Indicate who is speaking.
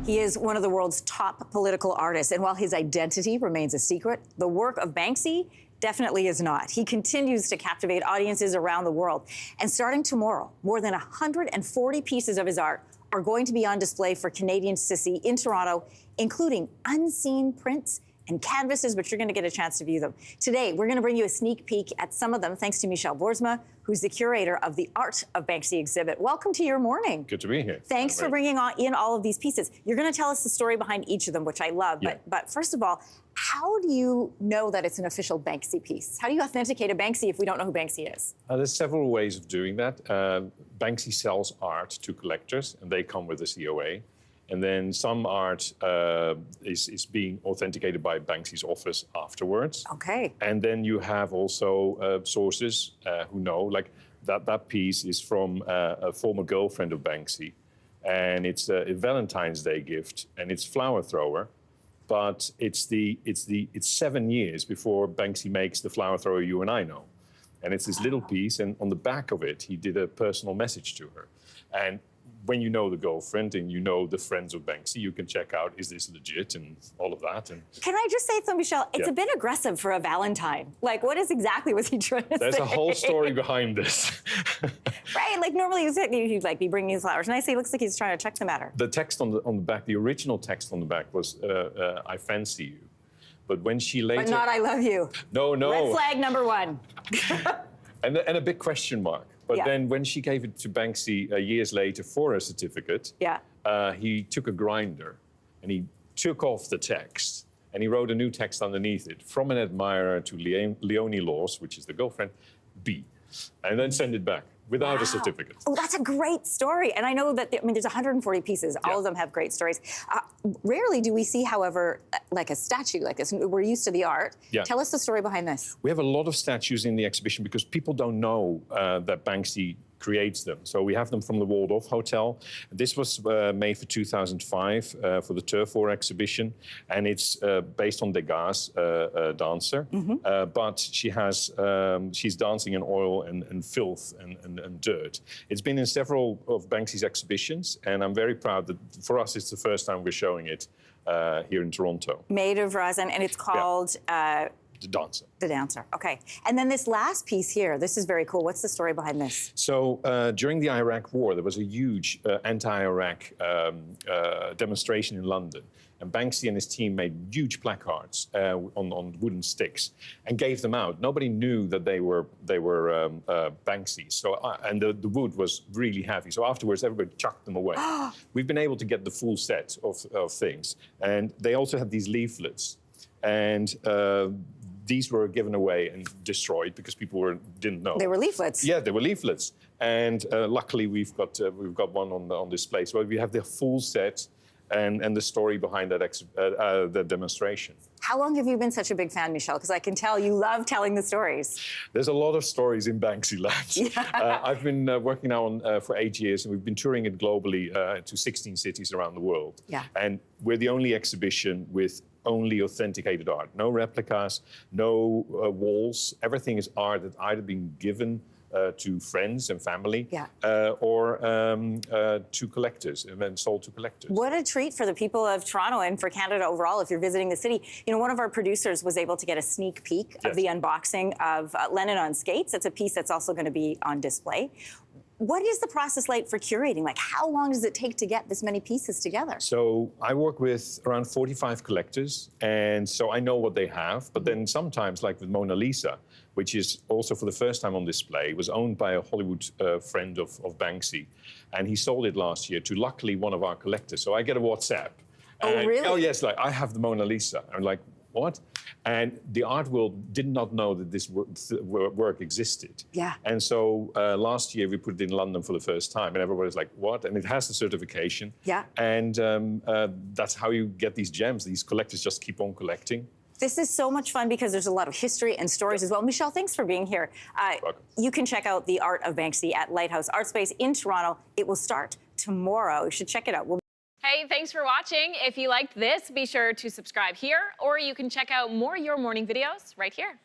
Speaker 1: He is one of the world's top political artists, and while his identity remains a secret, the work of Banksy definitely is not. He continues to captivate audiences around the world. And starting tomorrow, more than 140 pieces of his art are going to be on display for Canadians to see in Toronto, including unseen prints and canvases, but you're going to get a chance to view them. Today, we're going to bring you a sneak peek at some of them, thanks to Michelle Boersma, who's the curator of the Art of Banksy exhibit. Welcome to your morning.
Speaker 2: Good to be here.
Speaker 1: Thanks for bringing in all of these pieces. You're going to tell us the story behind each of them, which I love.
Speaker 2: Yeah.
Speaker 1: But first of all, how do you know that it's an official Banksy piece? How do you authenticate a Banksy if we don't know who Banksy is?
Speaker 2: There's several ways of doing that. Banksy sells art to collectors, and they come with a COA. And then some art is being authenticated by Banksy's office afterwards.
Speaker 1: Okay.
Speaker 2: And then you have also sources who know, like that piece is from a former girlfriend of Banksy, and it's a Valentine's Day gift, and it's Flower Thrower, but it's 7 years before Banksy makes the flower thrower you and I know. And it's this little piece, and on the back of it, he did a personal message to her. And when you know the girlfriend and you know the friends of Banksy, you can check out, is this legit, and all of that. And
Speaker 1: can I just say something, Michelle? It's
Speaker 2: yeah.
Speaker 1: a bit aggressive for a Valentine. Like, what exactly was he trying to say?
Speaker 2: There's a whole story behind this.
Speaker 1: Right? Like, normally he'd like be bringing his flowers. And I say, looks like he's trying to check them at her.
Speaker 2: The text on the back, the original text on the back was, I fancy you. But when she later...
Speaker 1: But not I love you.
Speaker 2: No.
Speaker 1: Red flag number one.
Speaker 2: and a big question mark. But
Speaker 1: yeah.
Speaker 2: then when she gave it to Banksy years later for a certificate,
Speaker 1: yeah.
Speaker 2: He took a grinder and he took off the text and he wrote a new text underneath it. From an admirer to Leonie Laws, which is the girlfriend, B. And then send it back without a certificate.
Speaker 1: Oh, that's a great story. And I know that, there's 140 pieces. All
Speaker 2: yeah.
Speaker 1: of them have great stories. Rarely do we see, however, like a statue like this. We're used to the art.
Speaker 2: Yeah.
Speaker 1: Tell us the story behind this.
Speaker 2: We have a lot of statues in the exhibition because people don't know that Banksy creates them. So we have them from the Waldorf Hotel. This was made for 2005 for the Turf War exhibition, and it's based on Degas, a dancer. Mm-hmm. But she's dancing in oil and filth and dirt. It's been in several of Banksy's exhibitions, and I'm very proud that for us it's the first time we're showing it here in Toronto.
Speaker 1: Made of resin, and it's called...
Speaker 2: Yeah. The Dancer.
Speaker 1: The Dancer, okay. And then this last piece here, this is very cool. What's the story behind this?
Speaker 2: So during the Iraq War, there was a huge anti-Iraq demonstration in London. And Banksy and his team made huge placards on wooden sticks and gave them out. Nobody knew that they were Banksy. So and the wood was really heavy. So afterwards, everybody chucked them away. We've been able to get the full set of things. And they also had these leaflets. And these were given away and destroyed because people didn't know.
Speaker 1: They were leaflets.
Speaker 2: Yeah, they were leaflets. And luckily, we've got one on display. So we have the full set and the story behind that demonstration.
Speaker 1: How long have you been such a big fan, Michelle? Because I can tell you love telling the stories.
Speaker 2: There's a lot of stories in Banksy land.
Speaker 1: Yeah.
Speaker 2: I've been working now for 8 years, and we've been touring it globally to 16 cities around the world.
Speaker 1: Yeah.
Speaker 2: And we're the only exhibition with only authenticated art. No replicas, no walls. Everything is art that either been given to friends and family,
Speaker 1: yeah.
Speaker 2: Or to collectors, and then sold to collectors.
Speaker 1: What a treat for the people of Toronto and for Canada overall if you're visiting the city. You know, one of our producers was able to get a sneak peek
Speaker 2: yes.
Speaker 1: of the unboxing of Lennon on Skates. It's a piece that's also going to be on display. What is the process like for curating? Like, how long does it take to get this many pieces together? So
Speaker 2: I work with around 45 collectors, and so I know what they have. But then sometimes, like with Mona Lisa, which is also for the first time on display, was owned by a Hollywood friend of Banksy. And he sold it last year to, luckily, one of our collectors. So I get a WhatsApp.
Speaker 1: Oh, really?
Speaker 2: Oh, yes, like, I have the Mona Lisa. I'm like, what? And the art world did not know that this work existed.
Speaker 1: Yeah.
Speaker 2: And so last year we put it in London for the first time, and everybody's like, what? And it has the certification.
Speaker 1: Yeah.
Speaker 2: And that's how you get these gems. These collectors just keep on collecting.
Speaker 1: This is so much fun because there's a lot of history and stories as well. Michelle, thanks for being here. You can check out the Art of Banksy at Lighthouse Art Space in Toronto. It will start tomorrow. You should check it out.
Speaker 3: Hey, thanks for watching. If you liked this, be sure to subscribe here, or you can check out more Your Morning videos right here.